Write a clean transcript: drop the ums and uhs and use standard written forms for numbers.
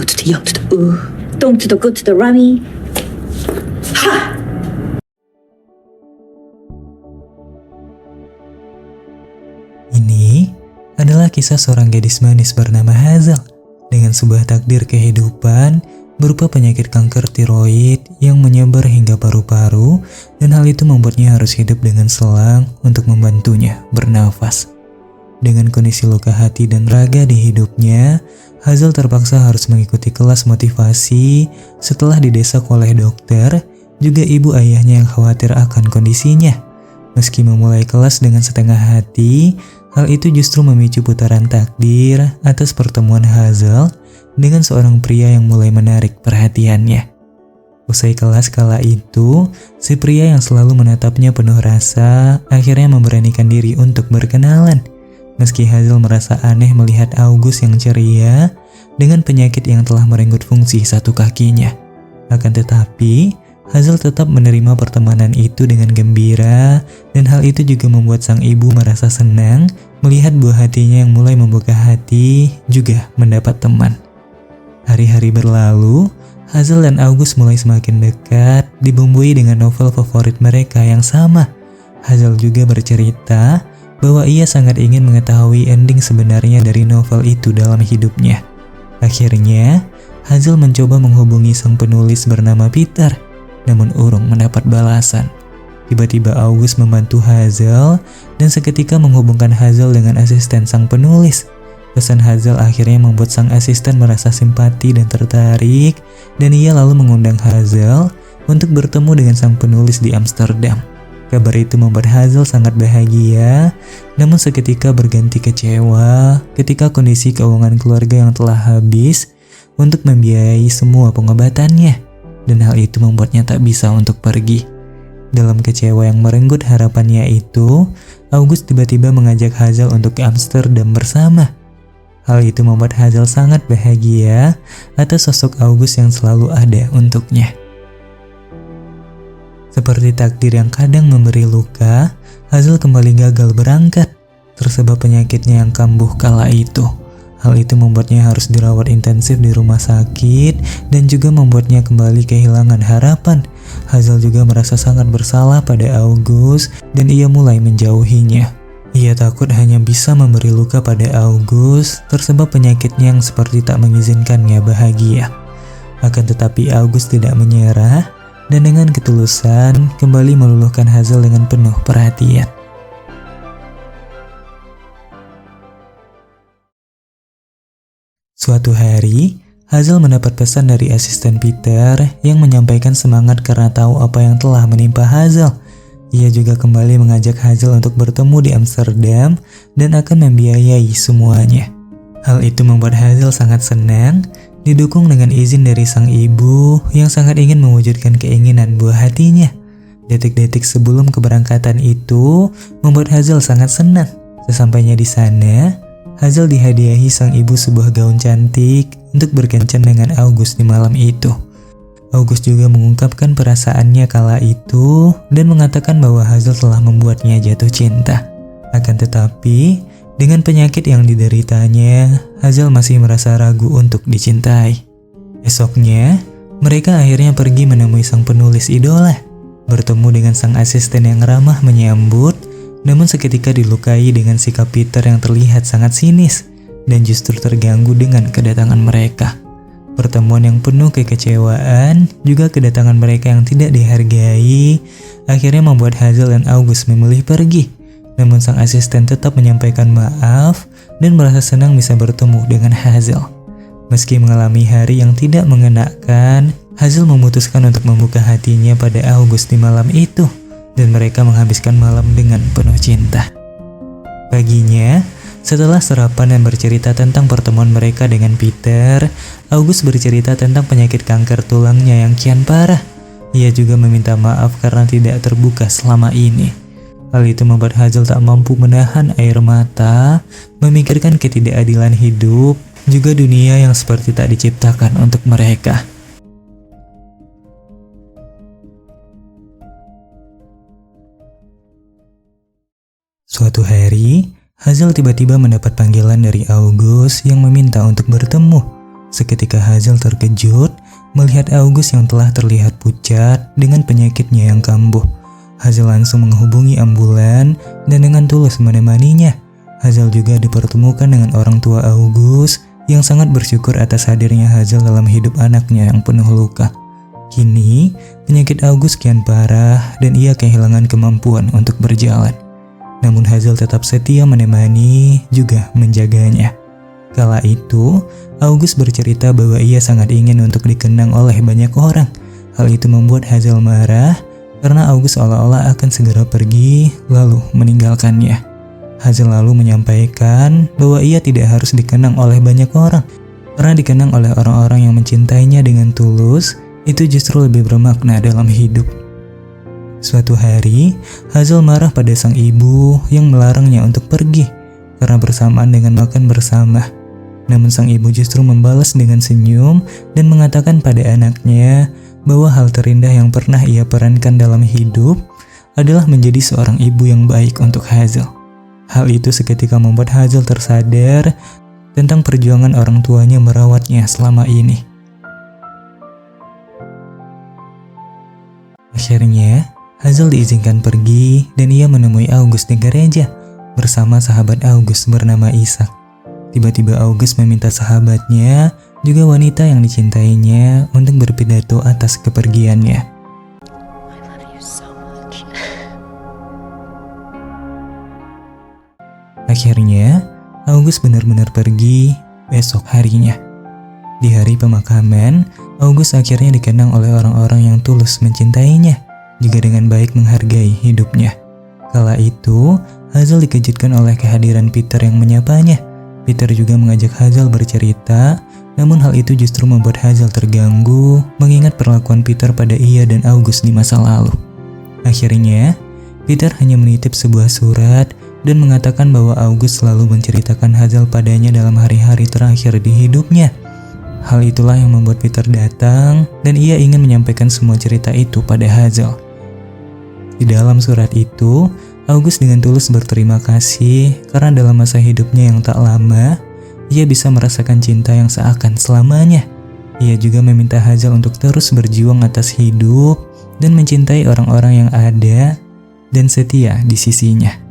to the yo to the dong to the go to the rami. Ha! Ini adalah kisah seorang gadis manis bernama Hazel dengan sebuah takdir kehidupan berupa penyakit kanker tiroid yang menyebar hingga paru-paru, dan hal itu membuatnya harus hidup dengan selang untuk membantunya bernafas. Dengan kondisi luka hati dan raga di hidupnya, Hazel terpaksa harus mengikuti kelas motivasi setelah didesak oleh dokter, juga ibu ayahnya yang khawatir akan kondisinya. Meski memulai kelas dengan setengah hati, hal itu justru memicu putaran takdir atas pertemuan Hazel dengan seorang pria yang mulai menarik perhatiannya. Usai kelas kala itu, si pria yang selalu menatapnya penuh rasa akhirnya memberanikan diri untuk berkenalan. Meski Hazel merasa aneh melihat August yang ceria dengan penyakit yang telah merenggut fungsi satu kakinya. Akan tetapi, Hazel tetap menerima pertemanan itu dengan gembira, dan hal itu juga membuat sang ibu merasa senang melihat buah hatinya yang mulai membuka hati juga mendapat teman. Hari-hari berlalu, Hazel dan August mulai semakin dekat, dibumbui dengan novel favorit mereka yang sama. Hazel juga bercerita bahwa ia sangat ingin mengetahui ending sebenarnya dari novel itu dalam hidupnya. Akhirnya, Hazel mencoba menghubungi sang penulis bernama Peter, namun urung mendapat balasan. Tiba-tiba August membantu Hazel dan seketika menghubungkan Hazel dengan asisten sang penulis. Pesan Hazel akhirnya membuat sang asisten merasa simpati dan tertarik, dan ia lalu mengundang Hazel untuk bertemu dengan sang penulis di Amsterdam. Kabar itu membuat Hazel sangat bahagia, namun seketika berganti kecewa ketika kondisi keuangan keluarga yang telah habis untuk membiayai semua pengobatannya, dan hal itu membuatnya tak bisa untuk pergi. Dalam kecewa yang merenggut harapannya itu, August tiba-tiba mengajak Hazel untuk ke Amsterdam bersama. Hal itu membuat Hazel sangat bahagia atas sosok August yang selalu ada untuknya. Seperti takdir yang kadang memberi luka, Hazel kembali gagal berangkat tersebab penyakitnya yang kambuh kala itu. Hal itu membuatnya harus dirawat intensif di rumah sakit dan juga membuatnya kembali kehilangan harapan. Hazel juga merasa sangat bersalah pada August dan ia mulai menjauhinya. Ia takut hanya bisa memberi luka pada August tersebab penyakitnya yang seperti tak mengizinkannya bahagia. Akan tetapi August tidak menyerah dan dengan ketulusan kembali meluluhkan Hazel dengan penuh perhatian. Suatu hari, Hazel mendapat pesan dari asisten Peter yang menyampaikan semangat karena tahu apa yang telah menimpa Hazel. Ia juga kembali mengajak Hazel untuk bertemu di Amsterdam dan akan membiayai semuanya. Hal itu membuat Hazel sangat senang, didukung dengan izin dari sang ibu yang sangat ingin mewujudkan keinginan buah hatinya. Detik-detik sebelum keberangkatan itu membuat Hazel sangat senang. Sesampainya di sana, Hazel dihadiahi sang ibu sebuah gaun cantik untuk berkencan dengan August di malam itu. August juga mengungkapkan perasaannya kala itu dan mengatakan bahwa Hazel telah membuatnya jatuh cinta. Akan tetapi, dengan penyakit yang dideritanya, Hazel masih merasa ragu untuk dicintai. Esoknya, mereka akhirnya pergi menemui sang penulis idola, bertemu dengan sang asisten yang ramah menyambut, namun seketika dilukai dengan sikap Peter yang terlihat sangat sinis dan justru terganggu dengan kedatangan mereka. Pertemuan yang penuh kekecewaan, juga kedatangan mereka yang tidak dihargai, akhirnya membuat Hazel dan August memilih pergi. Namun sang asisten tetap menyampaikan maaf dan merasa senang bisa bertemu dengan Hazel. Meski mengalami hari yang tidak mengenakan, Hazel memutuskan untuk membuka hatinya pada August di malam itu, dan mereka menghabiskan malam dengan penuh cinta. Paginya, setelah sarapan dan bercerita tentang pertemuan mereka dengan Peter, August bercerita tentang penyakit kanker tulangnya yang kian parah. Ia juga meminta maaf karena tidak terbuka selama ini. Hal itu membuat Hazel tak mampu menahan air mata, memikirkan ketidakadilan hidup, juga dunia yang seperti tak diciptakan untuk mereka. Suatu hari, Hazel tiba-tiba mendapat panggilan dari August yang meminta untuk bertemu. Seketika Hazel terkejut melihat August yang telah terlihat pucat dengan penyakitnya yang kambuh. Hazel langsung menghubungi ambulan dan dengan tulus menemaninya. Hazel juga dipertemukan dengan orang tua August yang sangat bersyukur atas hadirnya Hazel dalam hidup anaknya yang penuh luka. Kini, penyakit August kian parah dan ia kehilangan kemampuan untuk berjalan. Namun Hazel tetap setia menemani juga menjaganya. Kala itu, August bercerita bahwa ia sangat ingin untuk dikenang oleh banyak orang. Hal itu membuat Hazel marah karena August seolah-olah akan segera pergi lalu meninggalkannya. Hazel lalu menyampaikan bahwa ia tidak harus dikenang oleh banyak orang, karena dikenang oleh orang-orang yang mencintainya dengan tulus itu justru lebih bermakna dalam hidup. Suatu hari, Hazel marah pada sang ibu yang melarangnya untuk pergi karena bersamaan dengan makan bersama. Namun sang ibu justru membalas dengan senyum dan mengatakan pada anaknya bahwa hal terindah yang pernah ia perankan dalam hidup adalah menjadi seorang ibu yang baik untuk Hazel. Hal itu seketika membuat Hazel tersadar tentang perjuangan orang tuanya merawatnya selama ini. Akhirnya, Hazel diizinkan pergi dan ia menemui August di gereja bersama sahabat August bernama Ishak. Tiba-tiba August meminta sahabatnya, juga wanita yang dicintainya, untuk berpidato atas kepergiannya. I love you so much. Akhirnya, August benar-benar pergi esok harinya. Di hari pemakaman, August akhirnya dikenang oleh orang-orang yang tulus mencintainya, juga dengan baik menghargai hidupnya. Kala itu, Hazel dikejutkan oleh kehadiran Peter yang menyapanya. Peter juga mengajak Hazel bercerita, namun hal itu justru membuat Hazel terganggu mengingat perlakuan Peter pada ia dan August di masa lalu. Akhirnya, Peter hanya menitip sebuah surat dan mengatakan bahwa August selalu menceritakan Hazel padanya dalam hari-hari terakhir di hidupnya. Hal itulah yang membuat Peter datang dan ia ingin menyampaikan semua cerita itu pada Hazel. Di dalam surat itu, August dengan tulus berterima kasih karena dalam masa hidupnya yang tak lama, ia bisa merasakan cinta yang seakan selamanya. Ia juga meminta Hazel untuk terus berjuang atas hidup dan mencintai orang-orang yang ada dan setia di sisinya.